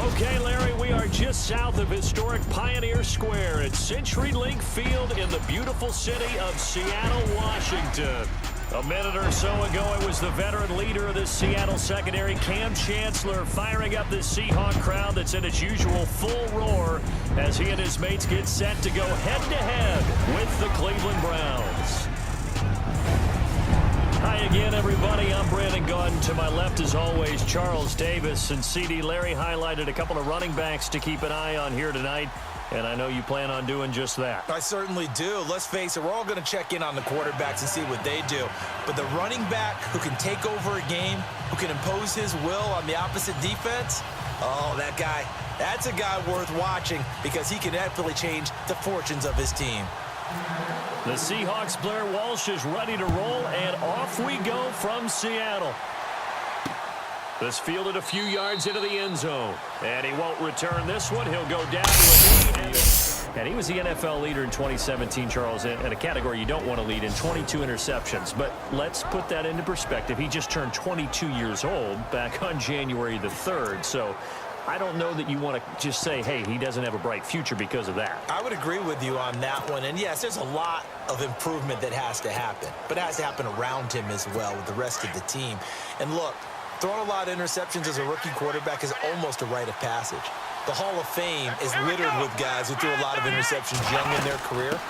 Okay, Larry, we are just south of historic Pioneer Square at CenturyLink Field in the beautiful city of Seattle, Washington. A minute or so ago, it was the veteran leader of this Seattle secondary, Cam Chancellor, firing up this Seahawk crowd that's in its usual full roar as he and his mates get set to go head-to-head with the Cleveland Browns. Hi again, everybody. I'm Brandon Gaudin. To my left, as always, Charles Davis. And CD Larry highlighted a couple of running backs to keep an eye on here tonight. And I know you plan on doing just that. I certainly do. Let's face it, we're all going to check in on the quarterbacks and see what they do. But the running back who can take over a game, who can impose his will on the opposite defense, oh, that guy, that's a guy worth watching because he can definitely change the fortunes of his team. The Seahawks' Blair Walsh is ready to roll, and off we go from Seattle. This fielded a few yards into the end zone, and he won't return this one. He'll go down to a knee. And he was the NFL leader in 2017, Charles, in a category you don't want to lead in, 22 interceptions. But let's put that into perspective. He just turned 22 years old back on January the 3rd, so I don't know that you want to just say, hey, he doesn't have a bright future because of that. I would agree with you on that one. And, yes, there's a lot of improvement that has to happen. But it has to happen around him as well with the rest of the team. And, look, throwing a lot of interceptions as a rookie quarterback is almost a rite of passage. The Hall of Fame is littered with guys who threw a lot of interceptions young in their career.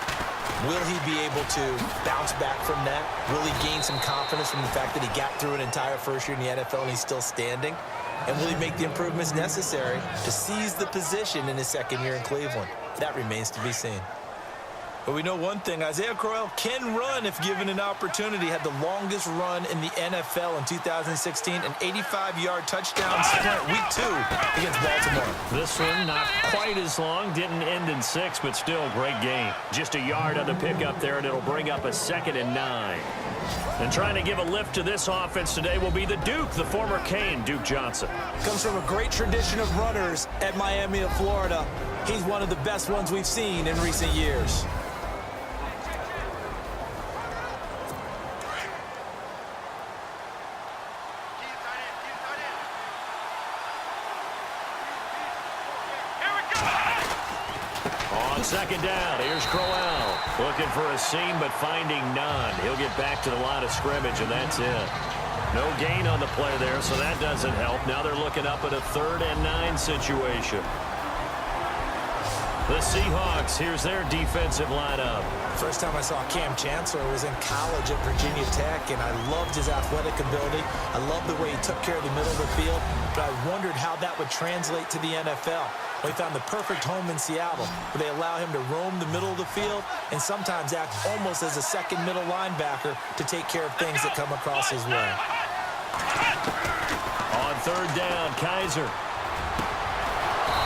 Will he be able to bounce back from that? Will he gain some confidence from the fact that he got through an entire first year in the NFL and he's still standing? And will he make the improvements necessary to seize the position in his second year in Cleveland? That remains to be seen. But we know one thing, Isaiah Crowell can run if given an opportunity. Had the longest run in the NFL in 2016, an 85-yard touchdown sprint week 2 against Baltimore. This one not quite as long, didn't end in 6, but still great game. Just a yard on the pickup there, and it'll bring up a 2nd and 9. And trying to give a lift to this offense today will be the Duke, the former Cane, Duke Johnson. Comes from a great tradition of runners at Miami of Florida. He's one of the best ones we've seen in recent years. Second down, here's Crowell. Looking for a seam, but finding none. He'll get back to the line of scrimmage, and that's it. No gain on the play there, so that doesn't help. Now they're looking up at a 3rd and 9 situation. The Seahawks, here's their defensive lineup. First time I saw Cam Chancellor was in college at Virginia Tech, and I loved his athletic ability. I loved the way he took care of the middle of the field, but I wondered how that would translate to the NFL. Well, he found the perfect home in Seattle, where they allow him to roam the middle of the field and sometimes act almost as a second middle linebacker to take care of things that come across his way. On 3rd down, Kaiser.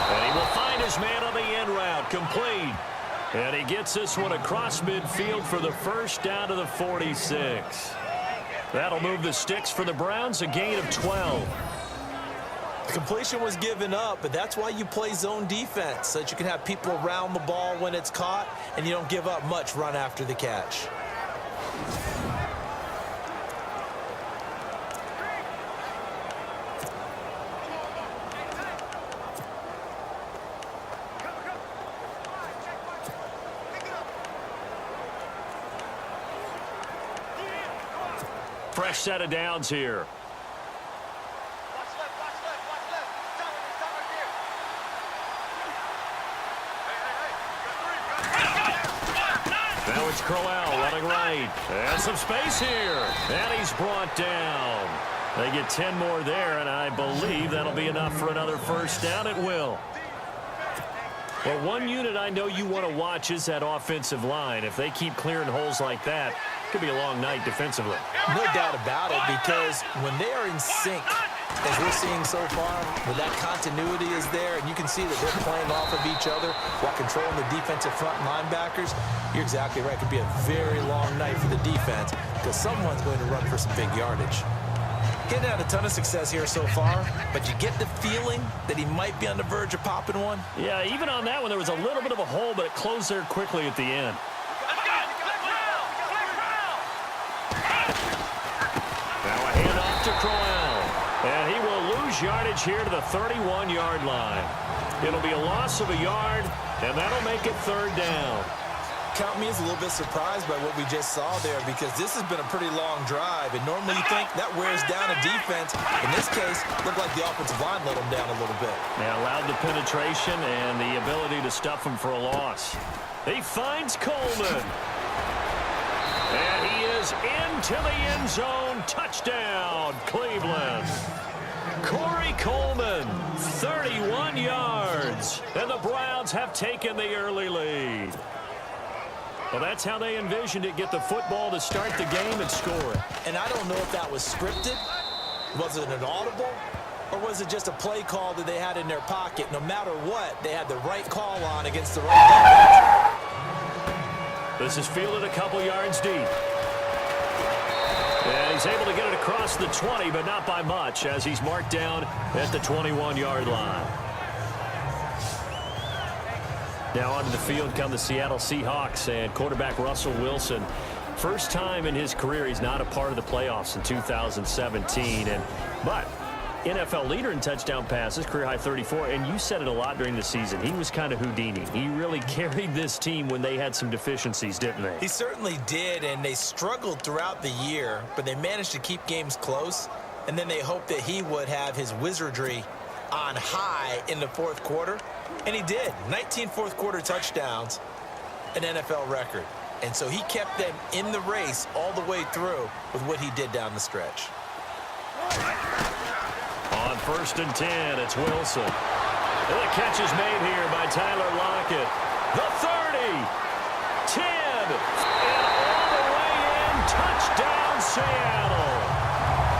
And he will find his man on the end route, complete. And he gets this one across midfield for the first down to the 46. That'll move the sticks for the Browns, a gain of 12. The completion was given up, but that's why you play zone defense, so that you can have people around the ball when it's caught, and you don't give up much run after the catch. Fresh set of downs here. Now it's Crowell running right. And some space here. And he's brought down. They get 10 more there, and I believe that'll be enough for another first down. It will. Well, one unit I know you want to watch is that offensive line. If they keep clearing holes like that, it could be a long night defensively. No doubt about it, because when they are in sync, as we're seeing so far, when that continuity is there and you can see that they're playing off of each other while controlling the defensive front linebackers, you're exactly right. It could be a very long night for the defense because someone's going to run for some big yardage. Getting had a ton of success here so far, but you get the feeling that he might be on the verge of popping one. Yeah, even on that one, there was a little bit of a hole, but it closed there quickly at the end. Now a handoff to Crowell, and he will lose gains yardage here to the 31-yard line. It'll be a loss of a yard, and that'll make it 3rd down. Count me as a little bit surprised by what we just saw there, because this has been a pretty long drive, and normally you think that wears down a defense. In this case, looked like the offensive line let them down a little bit. They allowed the penetration and the ability to stuff him for a loss. He finds Coleman. And he is into the end zone. Touchdown, Cleveland. Corey Coleman, 31 yards. And the Browns have taken the early lead. Well, that's how they envisioned it. Get the football to start the game and score it. And I don't know if that was scripted. Was it an audible? Or was it just a play call that they had in their pocket? No matter what, they had the right call on against the right defense. This is fielded a couple yards deep. And he's able to get it across the 20, but not by much, as he's marked down at the 21-yard line. Now onto the field come the Seattle Seahawks and quarterback Russell Wilson. First time in his career he's not a part of the playoffs in 2017. But NFL leader in touchdown passes, career high 34, and you said it a lot during the season. He was kind of Houdini. He really carried this team when they had some deficiencies, didn't they? He certainly did, and they struggled throughout the year, but they managed to keep games close, and then they hoped that he would have his wizardry on high in the fourth quarter, and he did. 19 fourth-quarter touchdowns, an NFL record. And so he kept them in the race all the way through with what he did down the stretch. On 1st and 10, it's Wilson. And the catch is made here by Tyler Lockett. The 30, 10, and all the way in. Touchdown, Seattle.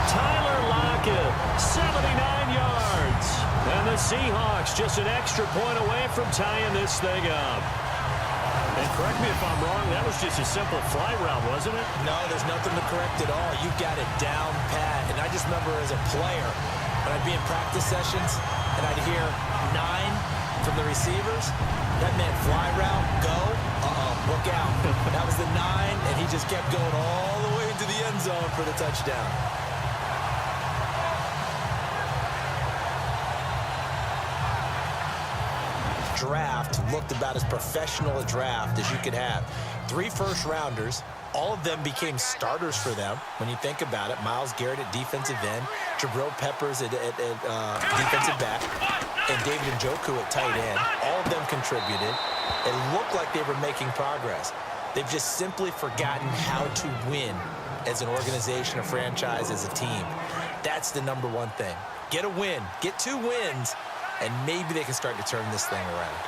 Tyler Lockett, 79 yards. And the Seahawks just an extra point away from tying this thing up. And correct me if I'm wrong, that was just a simple fly route, wasn't it? No, there's nothing to correct at all. You got it down pat. And I just remember as a player, when I'd be in practice sessions and I'd hear 9 from the receivers, that meant fly route, go, look out. That was the 9, and he just kept going all the way into the end zone for the touchdown. Draft looked about as professional a draft as you could have. 3 first-rounders. All of them became starters for them when you think about it. Myles Garrett at defensive end, Jabril Peppers at defensive back, and David Njoku at tight end. All of them contributed. It looked like they were making progress. They've just simply forgotten how to win as an organization, a franchise, as a team. That's the number one thing. Get a win. Get 2 wins, and maybe they can start to turn this thing around.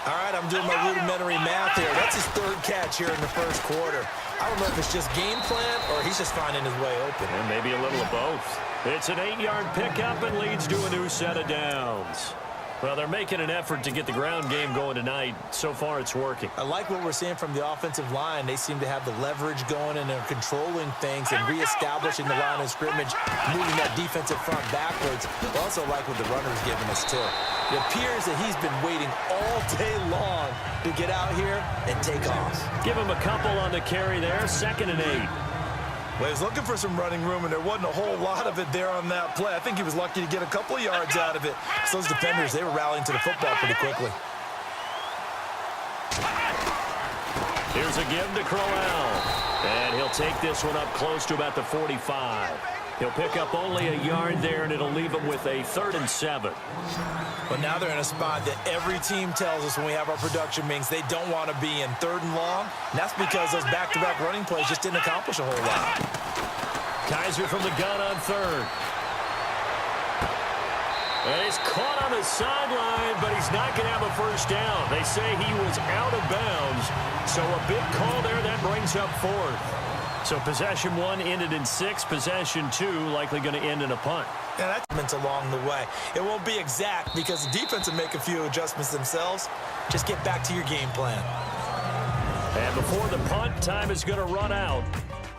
All right, I'm doing my rudimentary math here. That's his 3rd catch here in the first quarter. I don't know if it's just game plan or he's just finding his way open. And maybe a little of both. It's an 8-yard pickup and leads to a new set of downs. Well, they're making an effort to get the ground game going tonight. So far, it's working. I like what we're seeing from the offensive line. They seem to have the leverage going, and they're controlling things and reestablishing the line of scrimmage, moving that defensive front backwards. I also like what the runner's giving us, too. It appears that he's been waiting all day long to get out here and take off. Give him a couple on the carry there. 2nd and 8. Well, he was looking for some running room, and there wasn't a whole lot of it there on that play. I think he was lucky to get a couple of yards out of it. So those defenders, they were rallying to the football pretty quickly. Here's a give to Crowell. And he'll take this one up close to about the 45. He'll pick up only a yard there, and it'll leave him with a 3rd and 7. But now they're in a spot that every team tells us when we have our production meetings they don't want to be in 3rd and long. And that's because those back-to-back running plays just didn't accomplish a whole lot. Kaiser from the gun on 3rd. And he's caught on the sideline, but he's not going to have a first down. They say he was out of bounds. So a big call there that brings up 4th. So possession 1 ended in 6. Possession 2 likely going to end in a punt. And that's along the way. It won't be exact because the defense will make a few adjustments themselves. Just get back to your game plan. And before the punt, time is going to run out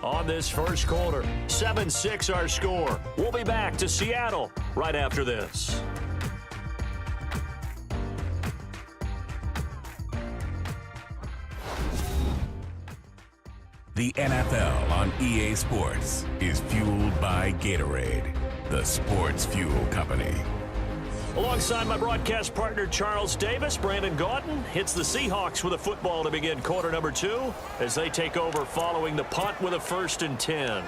on this first quarter. 7-6 our score. We'll be back to Seattle right after this. The NFL on EA Sports is fueled by Gatorade, the Sports Fuel Company. Alongside my broadcast partner, Charles Davis, Brandon Gaudin hits the Seahawks with a football to begin quarter number 2 as they take over following the punt with a 1st and 10.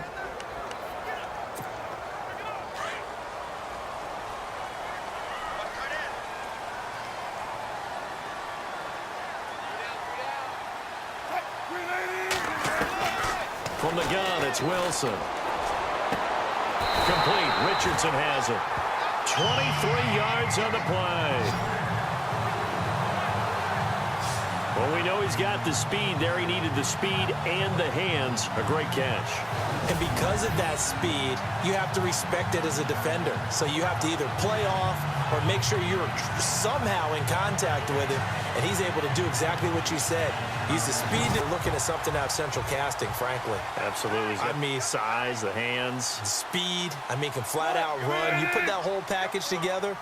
From the gun, it's Wilson. Complete. Richardson has it. 23 yards on the play. Well, we know he's got the speed there. He needed the speed and the hands. A great catch. And because of that speed, you have to respect it as a defender. So you have to either play off or make sure you're somehow in contact with him, and he's able to do exactly what you said. Use the speed. They're looking at something out of central casting, frankly. Absolutely. I mean, size, the hands. Speed. I mean, can flat out run. You put that whole package together,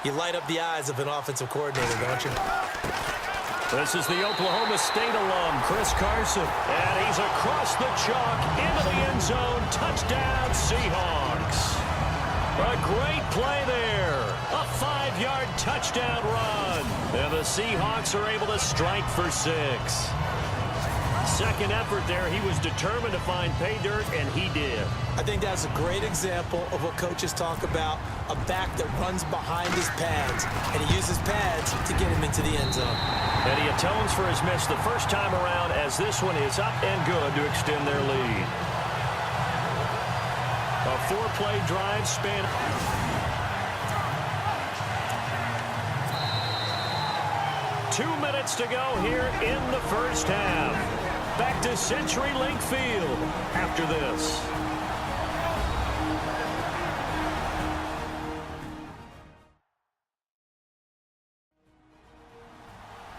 you light up the eyes of an offensive coordinator, don't you? This is the Oklahoma State alum, Chris Carson. And he's across the chalk into the end zone. Touchdown, Seahawks. A great play there. A 5-yard touchdown run. And the Seahawks are able to strike for 6. Second effort there, he was determined to find pay dirt, and he did. I think that's a great example of what coaches talk about, a back that runs behind his pads, and he uses pads to get him into the end zone. And he atones for his miss the first time around as this one is up and good to extend their lead. A 4-play drive span. Two minutes to go here in the first half. Back to CenturyLink Field after this.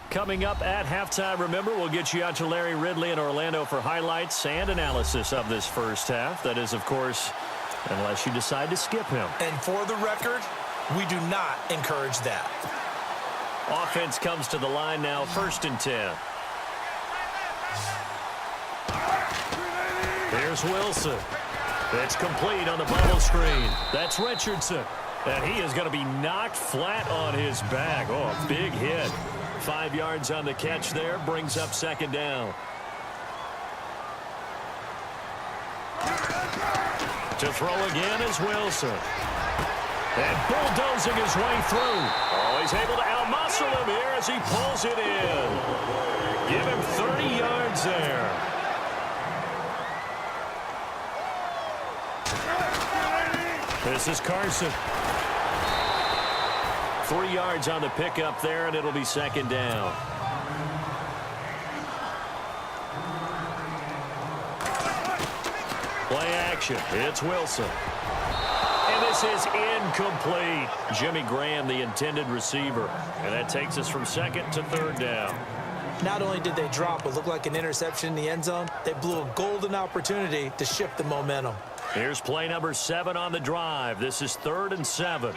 Coming up at halftime, remember, we'll get you out to Larry Ridley in Orlando for highlights and analysis of this first half. That is, of course, unless you decide to skip him. And for the record, we do not encourage that. Offense comes to the line now, 1st and 10. Here's Wilson. It's complete on the bubble screen. That's Richardson. And he is going to be knocked flat on his back. Oh, a big hit. 5 yards on the catch there. Brings up 2nd down. To throw again is Wilson. And bulldozing his way through. Oh, he's able to outmuscle him here as he pulls it in. Give him 30 yards there. This is Carson. 3 yards on the pickup there, and it'll be 2nd down. Play action. It's Wilson. And this is incomplete. Jimmy Graham, the intended receiver. And that takes us from 2nd to 3rd down. Not only did they drop what looked like an interception in the end zone, they blew a golden opportunity to shift the momentum. Here's play number 7 on the drive. This is 3rd and 7.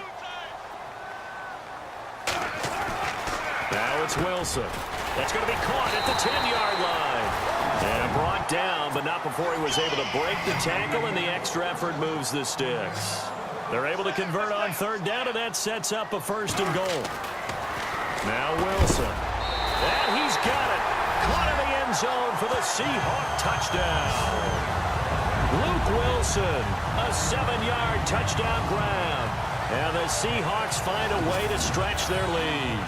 Now it's Wilson. That's going to be caught at the 10-yard line. And brought down, but not before he was able to break the tackle, and the extra effort moves the sticks. They're able to convert on 3rd down, and that sets up a 1st and goal. Now Wilson. And he's got it. Caught in the end zone for the Seahawk touchdown. Luke Wilson, a 7-yard touchdown grab. And the Seahawks find a way to stretch their lead.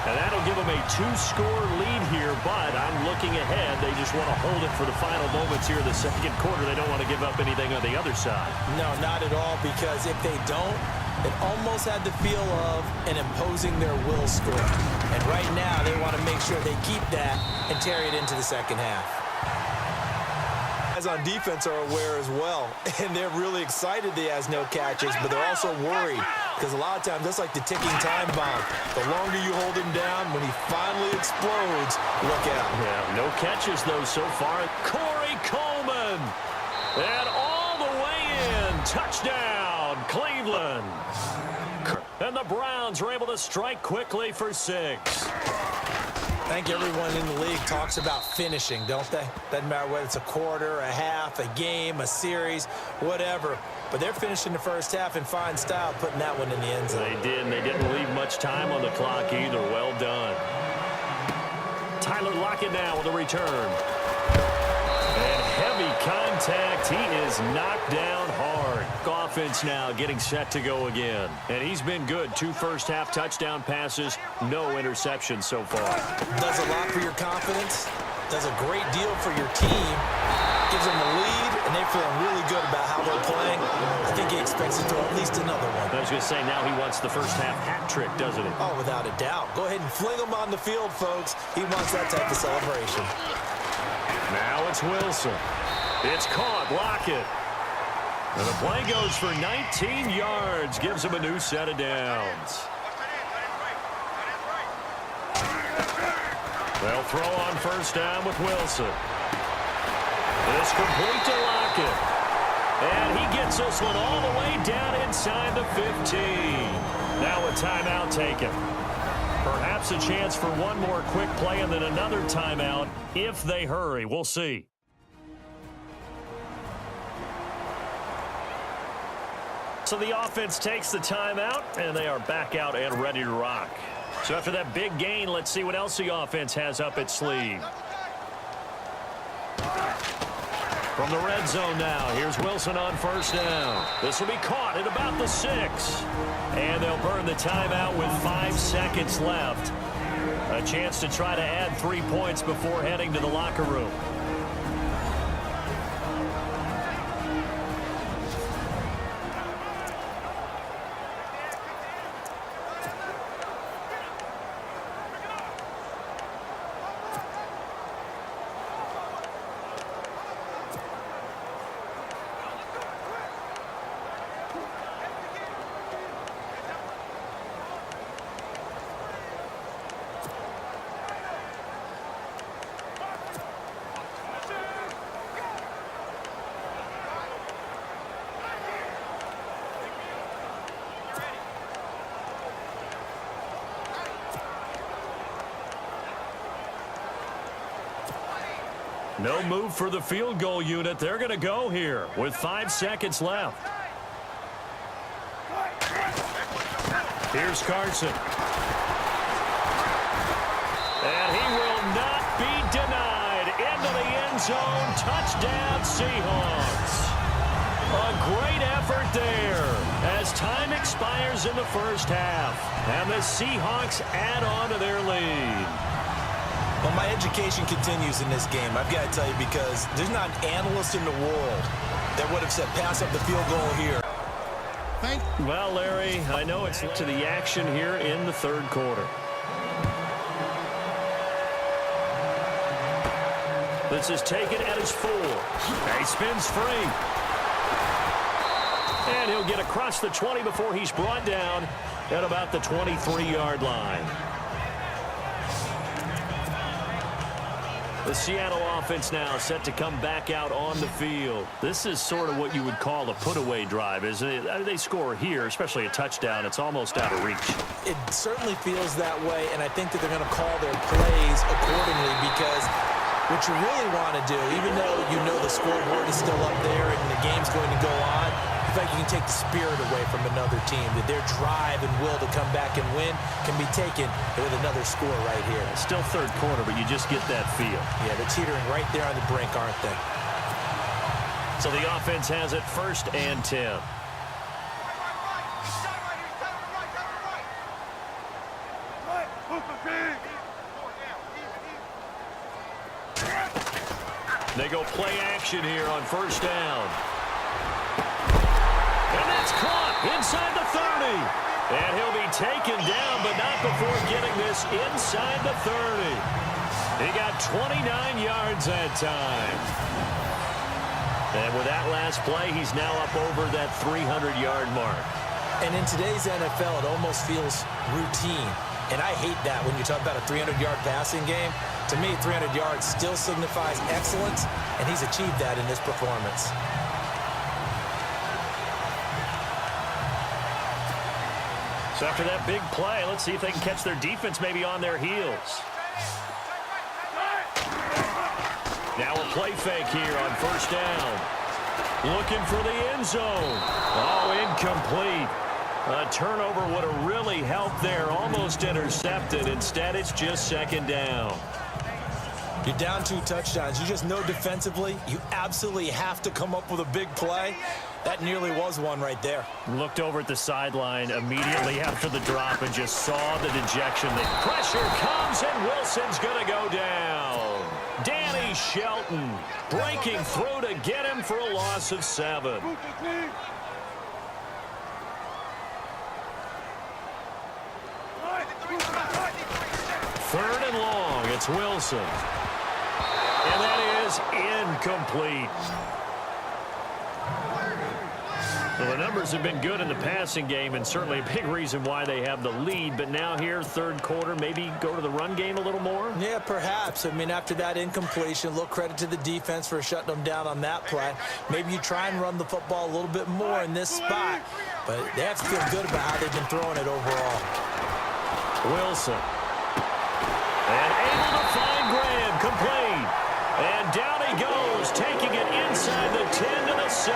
And that'll give them a 2-score lead here, but I'm looking ahead. They just want to hold it for the final moments here in the 2nd quarter. They don't want to give up anything on the other side. No, not at all, because if they don't, it almost had the feel of an imposing their will score. And right now, they want to make sure they keep that and carry it into the 2nd half. Guys on defense are aware as well, and they're really excited he has no catches, but they're also worried because a lot of times that's like the ticking time bomb. The longer you hold him down, when he finally explodes, look out. Yeah, no catches, though, so far. Corey Coleman, and all the way in. Touchdown, Cleveland. And the Browns are able to strike quickly for 6. I think everyone in the league talks about finishing, don't they? Doesn't matter whether it's a quarter, a half, a game, a series, whatever. But they're finishing the first half in fine style, putting that one in the end zone. They did, and they didn't leave much time on the clock either. Well done. Tyler Lockett now with a return. And heavy contact. He is knocked down hard. Offense now getting set to go again. And he's been good. 2 first-half touchdown passes, no interceptions so far. Does a lot for your confidence. Does a great deal for your team. Gives them a lead, and they're feeling really good about how they're playing. I think he expects to throw at least another one. I was going to say, now he wants the first-half hat trick, doesn't he? Oh, without a doubt. Go ahead and fling him on the field, folks. He wants that type of celebration. Now it's Wilson. It's caught. Lockett. And the play goes for 19 yards. Gives him a new set of downs. They'll throw on first down with Wilson. It's complete to Lockett. And he gets this one all the way down inside the 15. Now a timeout taken. Perhaps a chance for one more quick play and then another timeout if they hurry. We'll see. So the offense takes the timeout, and they are back out and ready to rock. So after that big gain, let's see what else the offense has up its sleeve. From the red zone now, here's Wilson on first down. This will be caught at about the 6. And they'll burn the timeout with 5 seconds left. A chance to try to add 3 points before heading to the locker room. No move for the field goal unit. They're going to go here with 5 seconds left. Here's Carson. And he will not be denied. Into the end zone. Touchdown, Seahawks. A great effort there as time expires in the first half. And the Seahawks add on to their lead. Well, my education continues in this game, I've got to tell you, because there's not an analyst in the world that would have said pass up the field goal here. Well, Larry, I know it's to the action here in the third quarter. This is taken at his 4. He spins free. And he'll get across the 20 before he's brought down at about the 23-yard line. The Seattle offense now set to come back out on the field. This is sort of what you would call a put-away drive, isn't it? I mean, they score here, especially a touchdown. It's almost out of reach. It certainly feels that way, and I think that they're going to call their plays accordingly, because what you really want to do, even though you know the scoreboard is still up there and the game's going to go on, I think you can take the spirit away from another team, that their drive and will to come back and win can be taken with another score right here. Still third quarter, but you just get that feel. Yeah, they're teetering right there on the brink, aren't they? So the offense has it 1st and 10. They go play action here on first down. And that's caught inside the 30. And he'll be taken down, but not before getting this inside the 30. He got 29 yards that time. And with that last play, he's now up over that 300-yard mark. And in today's NFL, it almost feels routine. And I hate that when you talk about a 300-yard passing game. To me, 300 yards still signifies excellence, and he's achieved that in this performance. So after that big play, let's see if they can catch their defense maybe on their heels. Now a play fake here on first down. Looking for the end zone. Oh, incomplete. A turnover would have really helped there. Almost intercepted. Instead, it's just second down. You're down 2 touchdowns. You just know defensively you absolutely have to come up with a big play. That nearly was one right there. Looked over at the sideline immediately after the drop and just saw the dejection. The pressure comes, and Wilson's going to go down. Danny Shelton breaking through to get him for a loss of 7. Third and long, it's Wilson. And that is incomplete. Well, the numbers have been good in the passing game, and certainly a big reason why they have the lead. But now here, third quarter, maybe go to the run game a little more? Yeah, perhaps. I mean, after that incompletion, a little credit to the defense for shutting them down on that play. Maybe you try and run the football a little bit more in this spot. But they have to feel good about how they've been throwing it overall. Wilson. And able to find Graham, complete. And down he goes, taking it inside the 10 to the 7.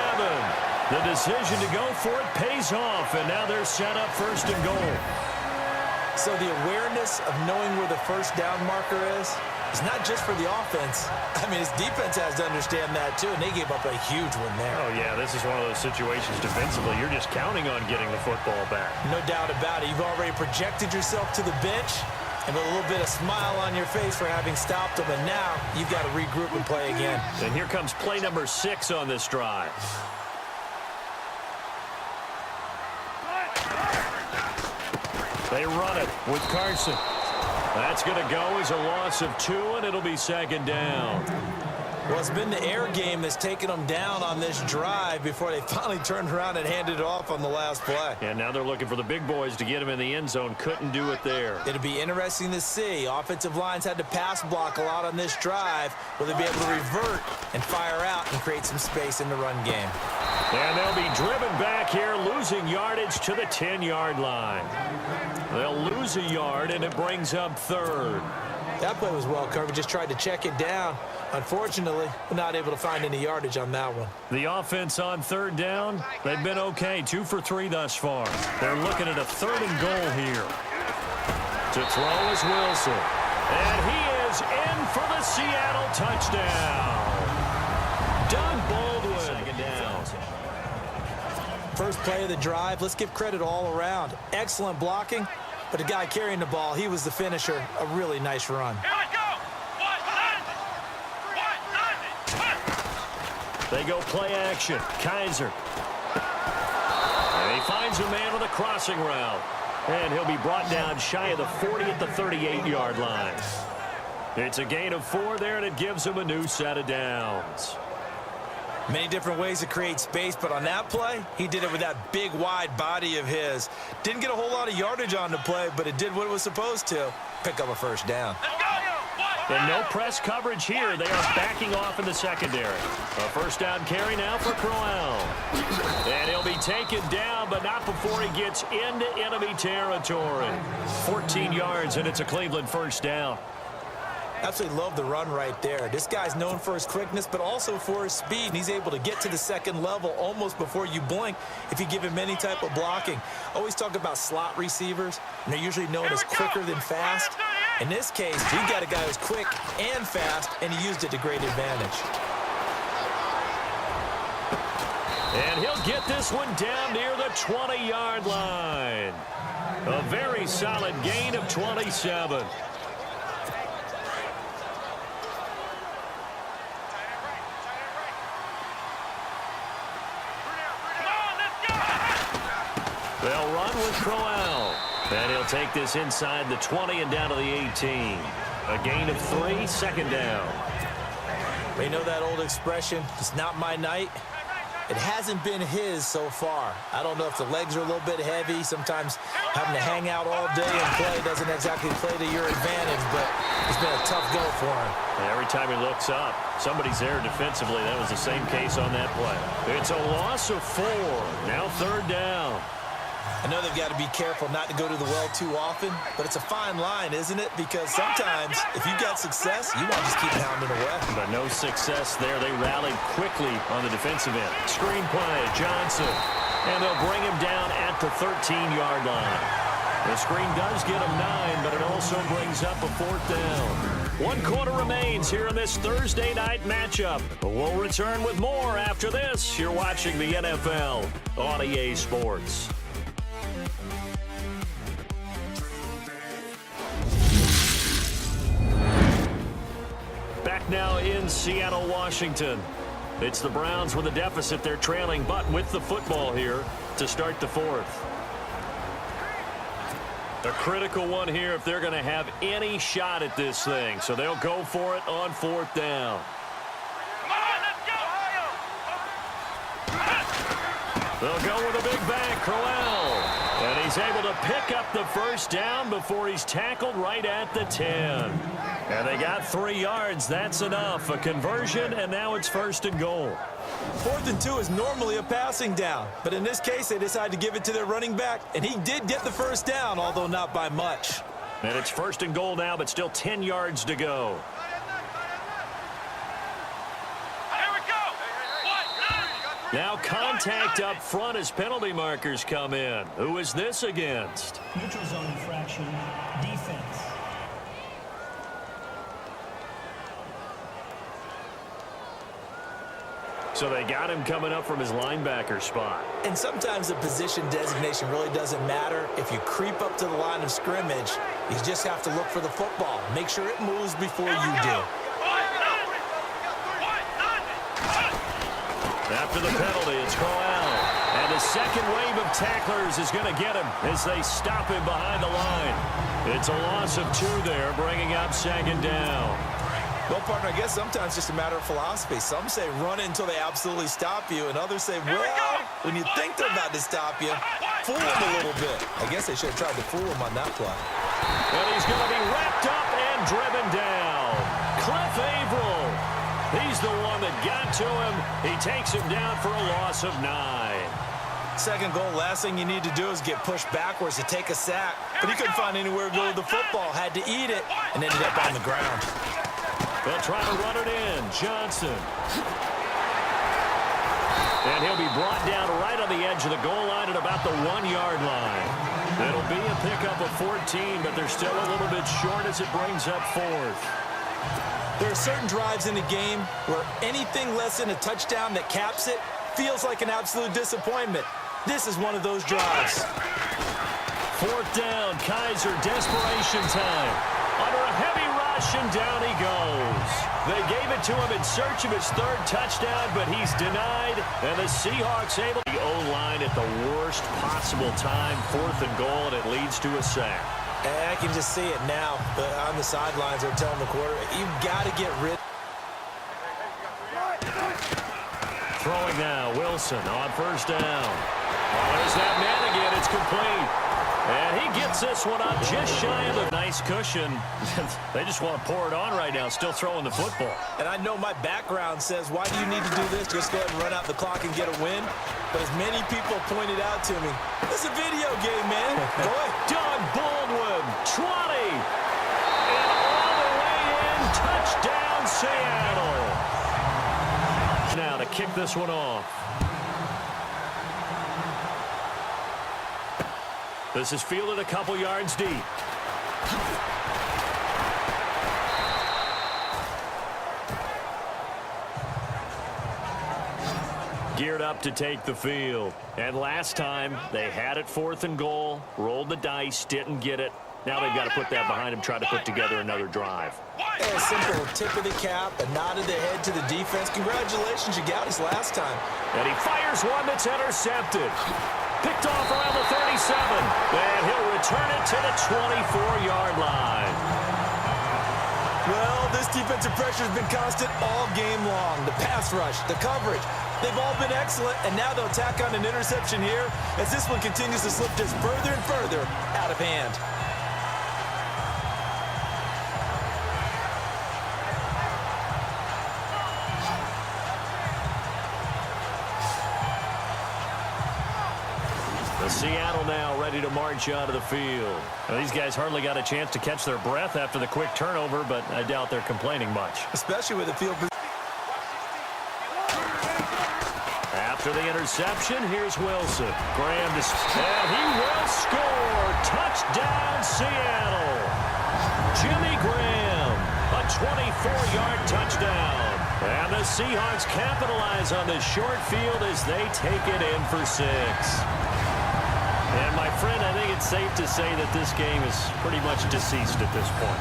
The decision to go for it pays off, and now they're set up first and goal. So the awareness of knowing where the first down marker is not just for the offense. I mean, his defense has to understand that, too, and they gave up a huge one there. Oh, yeah, this is one of those situations defensively. You're just counting on getting the football back. No doubt about it. You've already projected yourself to the bench, and with a little bit of smile on your face for having stopped them, and now you've got to regroup and play again. And here comes play number 6 on this drive. They run it with Carson. That's going to go as a loss of 2, and it'll be second down. Well, it's been the air game that's taken them down on this drive before they finally turned around and handed it off on the last play. And now they're looking for the big boys to get him in the end zone. Couldn't do it there. It'll be interesting to see. Offensive lines had to pass block a lot on this drive. Will they be able to revert and fire out and create some space in the run game? And they'll be driven back here, losing yardage to the 10-yard line. They'll lose a yard, and it brings up third. That play was well covered. Just tried to check it down. Unfortunately, we're not able to find any yardage on that one. The offense on third down, they've been okay. 2 for 3 thus far. They're looking at a third and goal here. To throw is Wilson. And he is in for the Seattle touchdown. Doug Baldwin. Second down. First play of the drive. Let's give credit all around. Excellent blocking, but the guy carrying the ball, he was the finisher. A really nice run. They go play action. Kaiser. And he finds a man with a crossing route. And he'll be brought down shy of the 40 at the 38-yard line. It's a gain of 4 there, and it gives him a new set of downs. Many different ways to create space, but on that play, he did it with that big, wide body of his. Didn't get a whole lot of yardage on the play, but it did what it was supposed to. Pick up a first down. And no press coverage here. They are backing off in the secondary. A first down carry now for Crowell. And he'll be taken down, but not before he gets into enemy territory. 14 yards, and it's a Cleveland first down. Absolutely love the run right there. This guy's known for his quickness, but also for his speed. And he's able to get to the second level almost before you blink if you give him any type of blocking. Always talk about slot receivers, and they're usually known as quicker than fast. In this case, we've got a guy who's quick and fast, and he used it to great advantage. And he'll get this one down near the 20-yard line. A very solid gain of 27. They'll run with Crowell. And he'll take this inside the 20 and down to the 18. A gain of 3, second down. We know that old expression, it's not my night. It hasn't been his so far. I don't know if the legs are a little bit heavy. Sometimes having to hang out all day and play doesn't exactly play to your advantage, but it's been a tough go for him. And every time he looks up, somebody's there defensively. That was the same case on that play. It's a loss of 4. Now third down. And I know they've got to be careful not to go to the well too often, but it's a fine line, isn't it? Because sometimes, if you've got success, you want to just keep pounding away. But no success there. They rallied quickly on the defensive end. Screen play, Johnson. And they'll bring him down at the 13-yard line. The screen does get him 9, but it also brings up a 4th down. 1 quarter remains here in this Thursday night matchup. We'll return with more after this. You're watching the NFL on EA Sports. Back now in Seattle, Washington. It's the Browns with a deficit. They're trailing, but with the football here to start the 4th. A critical one here if they're going to have any shot at this thing. So they'll go for it on 4th down. They'll go with a big bang, Crowell. And he's able to pick up the 1st down before he's tackled right at the 10. And they got 3 yards. That's enough. A conversion, and now it's 1st and goal. 4th and 2 is normally a passing down, but in this case, they decided to give it to their running back, and he did get the 1st down, although not by much. And it's 1st and goal now, but still 10 yards to go. Now contact up front as penalty markers come in. Who is this against? Neutral zone infraction, defense. So they got him coming up from his linebacker spot. And sometimes the position designation really doesn't matter. If you creep up to the line of scrimmage, you just have to look for the football. Make sure it moves before you do. After the penalty, it's Crowell. And the second wave of tacklers is going to get him as they stop him behind the line. It's a loss of 2 there, bringing up 2nd down. Well, partner, I guess sometimes it's just a matter of philosophy. Some say run it until they absolutely stop you, and others say, well, when you think they're about to stop you, fool them a little bit. I guess they should have tried to fool him on that play. And he's going to be wrapped up and driven down. Cliff Averill. He's the one that got to him. He takes him down for a loss of 9. 2nd goal, last thing you need to do is get pushed backwards to take a sack. But he couldn't find anywhere to go with the football. Had to eat it and ended up on the ground. They'll try to run it in. Johnson. And he'll be brought down right on the edge of the goal line at about the 1-yard line. It'll be a pickup of 14, but they're still a little bit short as it brings up 4th. There are certain drives in the game where anything less than a touchdown that caps it feels like an absolute disappointment. This is one of those drives. 4th down, Kaiser, desperation time. Under a heavy rush, and down he goes. They gave it to him in search of his 3rd touchdown, but he's denied, and the Seahawks able to the O-line at the worst possible time. 4th and goal, and it leads to a sack. And I can just see it now. On the sidelines, they're telling the quarterback, you've got to get rid. Throwing now, Wilson on 1st down. There's that man again. It's complete. And he gets this one up just shy of a nice cushion. They just want to pour it on right now, still throwing the football. And I know my background says, why do you need to do this? Just go ahead and run out the clock and get a win. But as many people pointed out to me, it's a video game, man. Go ahead. Doug Baldwin, 20. And all the way in, touchdown Seattle. Now to kick this one off. This is fielded a couple yards deep. Geared up to take the field. And last time, they had it 4th and goal, rolled the dice, didn't get it. Now they've got to put that behind them, try to put together another drive. A simple tip of the cap, a nod of the head to the defense. Congratulations, you got us last time. And he fires one that's intercepted. Picked off around the 37. And he'll return it to the 24-yard line. Well, this defensive pressure has been constant all game long. The pass rush, the coverage, they've all been excellent, and now they'll tack on an interception here as this one continues to slip just further and further out of hand. Seattle now ready to march out of the field. Now, these guys hardly got a chance to catch their breath after the quick turnover, but I doubt they're complaining much. Especially with the field position. After the interception, here's Wilson. Graham, and he will score. Touchdown, Seattle. Jimmy Graham, a 24-yard touchdown. And the Seahawks capitalize on this short field as they take it in for 6. And, my friend, I think it's safe to say that this game is pretty much deceased at this point.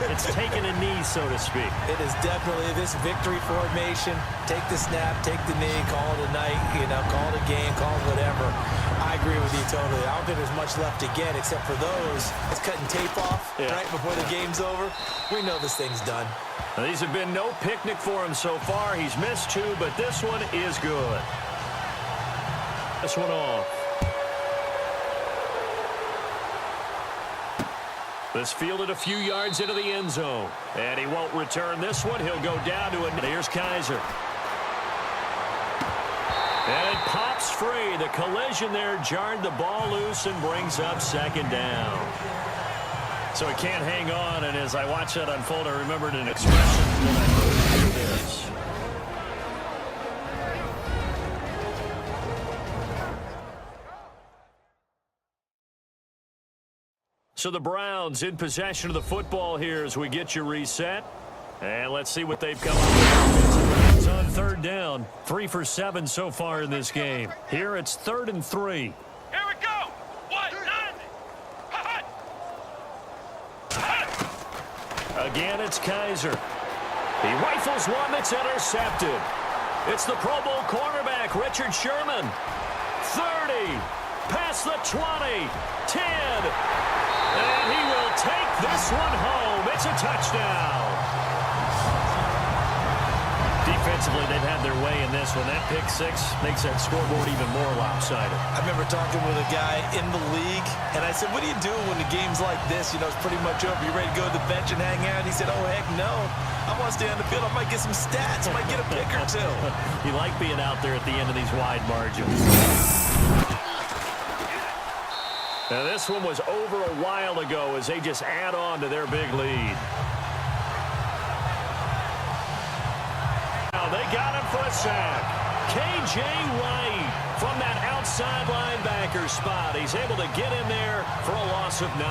It's taken a knee, so to speak. It is definitely this victory formation. Take the snap, take the knee, call it a night, call it a game, call it whatever. I agree with you totally. I don't think there's much left to get except for those. It's cutting tape off right before the game's over. We know this thing's done. Now, these have been no picnic for him so far. He's missed 2, but this one is good. This one off. This fielded a few yards into the end zone. And he won't return this one. He'll go down to it. Here's Kaiser. And it pops free. The collision there jarred the ball loose and brings up 2nd down. So he can't hang on. And as I watch that unfold, I remembered an expression that I heard this. So the Browns in possession of the football here as we get you reset. And let's see what they've come up with. It's on 3rd down. 3 for 7 so far in this game. Here it's 3rd and 3. Here we go. 1-9. Again, it's Kaiser. He rifles one that's intercepted. It's the Pro Bowl cornerback, Richard Sherman. 30. Past the 20. 10. And he will take this one home. It's a touchdown. Defensively, they've had their way in this one. That pick 6 makes that scoreboard even more lopsided. I remember talking with a guy in the league, and I said, what do you do when the game's like this? It's pretty much over. You ready to go to the bench and hang out? And he said, oh, heck no. I want to stay on the field. I might get some stats. I might get a pick or 2. You like being out there at the end of these wide margins. Now, this one was over a while ago as they just add on to their big lead. Now, they got him for a sack. K.J. Wright from that outside linebacker spot. He's able to get in there for a loss of 9.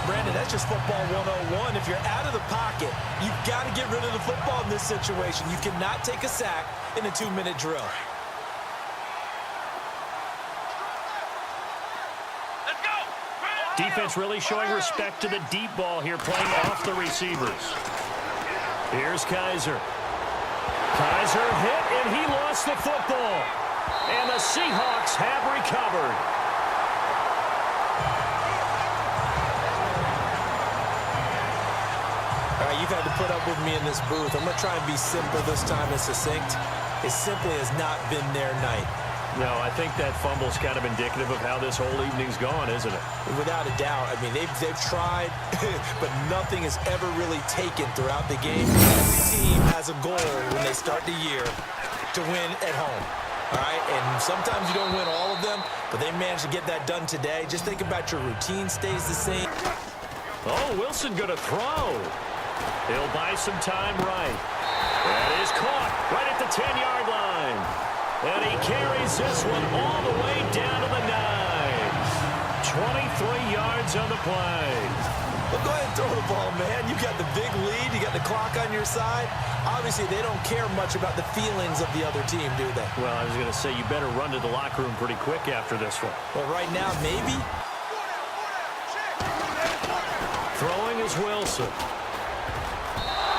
Brandon, that's just football 101. If you're out of the pocket, you've got to get rid of the football in this situation. You cannot take a sack in a 2-minute drill. Defense really showing respect to the deep ball here, playing off the receivers. Here's Kaiser. Kaiser hit, and he lost the football. And the Seahawks have recovered. All right, you've had to put up with me in this booth. I'm going to try and be simple this time and succinct. It simply has not been their night. No, I think that fumble's kind of indicative of how this whole evening's gone, isn't it? Without a doubt. I mean, they've tried, but nothing is ever really taken throughout the game. Every team has a goal when they start the year to win at home. All right, and sometimes you don't win all of them, but they managed to get that done today. Just think about your routine stays the same. Oh, Wilson going to throw. He'll buy some time right. That is caught right at the 10-yard line. And he carries this one all the way down to the 9. 23 yards on the play. Well, go ahead and throw the ball, man. You got the big lead. You got the clock on your side. Obviously, they don't care much about the feelings of the other team, do they? Well, I was going to say, you better run to the locker room pretty quick after this one. Well, right now, maybe. Throwing is Wilson.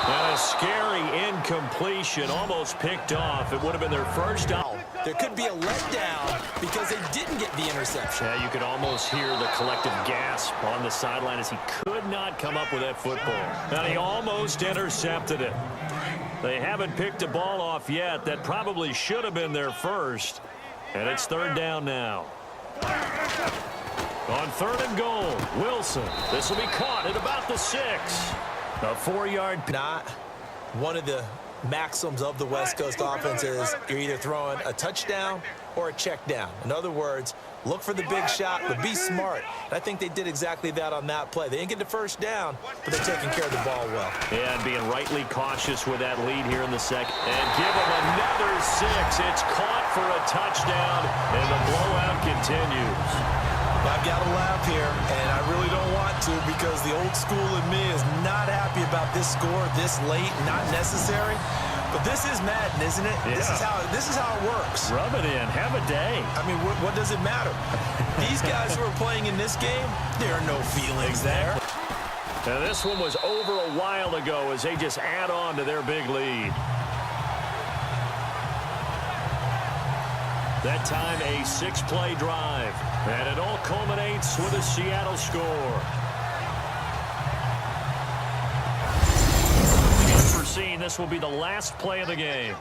And a scary incompletion, almost picked off. It would have been their first down. There could be a letdown because they didn't get the interception. Yeah, you could almost hear the collective gasp on the sideline as he could not come up with that football. And he almost intercepted it. They haven't picked a ball off yet. That probably should have been their first. And it's 3rd down now. On 3rd and goal, Wilson. This will be caught at about the 6. A 4-yard. Not one of the maxims of the West Coast offense is you're either throwing a touchdown or a check down. In other words, look for the big shot, but be smart. And I think they did exactly that on that play. They didn't get the first down, but they're taking care of the ball well. Yeah, and being rightly cautious with that lead here in the second. And give them another 6. It's caught for a touchdown, and the blowout continues. I've got to laugh here, and I really don't want to because the old school in me is not happy about this score this late, not necessary. But this is Madden, isn't it? Yeah. This is how it works. Rub it in. Have a day. I mean, what does it matter? These guys who are playing in this game, there are no feelings there. Now, this one was over a while ago as they just add on to their big lead. That time, a 6-play drive. And it all culminates with a Seattle score. Foreseeing this will be the last play of the game.